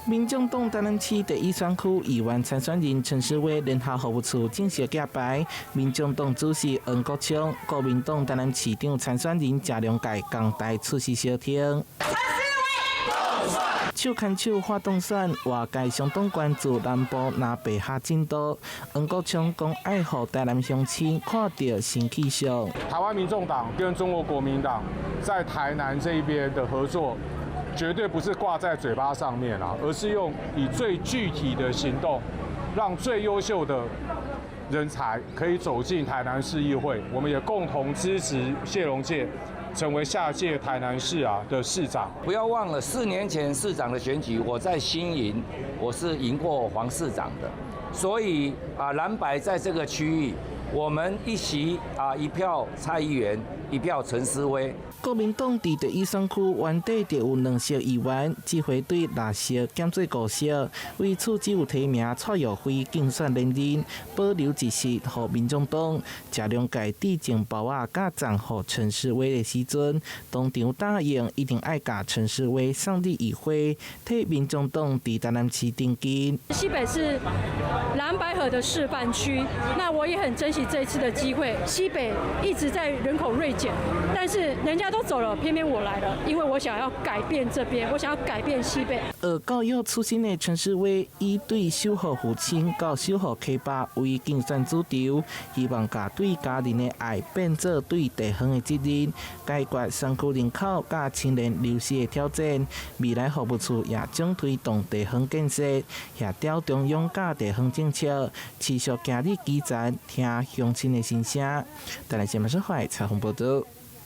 民眾黨台南市第一選區議員參選人陳時威聯合服務處正式揭牌，民眾黨主席黃國昌、國民黨台南市長參選人謝龍介共台出席相聽。手牽手發動選，外界相當關注南部南北下進度。黃國昌講愛護台南鄉親看到新氣象。台灣民眾黨跟中國國民黨在台南這一邊的合作，絕對不是掛在嘴巴上面啊，而是以最具體的行動，讓最優秀的人才可以走進台南市議會。我們也共同支持謝龍介成為下屆台南市的市長。不要忘了，4年前市長的選舉，我在新營，我是贏過黃市長的。所以藍白在這個區域，我們一席一票蔡議員，一票陳思威。國民黨在第一選區原底就有2席議員，這回對6席減做5席，為此只有提名蔡耀輝競選連任，保留1席給民眾黨。謝龍介致敬包仔甲贈予陳時威的時陣，當場答應一定愛甲陳時威上立議會，替民眾黨在台南市頂金。西北是藍白合的示範區，那我也很珍惜這一次的機會。西北一直在人口銳減，但是人家都走了，偏偏我來了，因為我想要改變這邊，我想要改變西北。教育出身的陳時威，以對守護父親到守護溪壩為競選主軸，希望把對家人的愛變做對地方的責任，解決山區人口甲青年流失的挑戰。未來服務處也將推動地方建設，協調中央甲地方政策，持續行入基層，聽鄉親的心聲。台南新聞社採訪報道。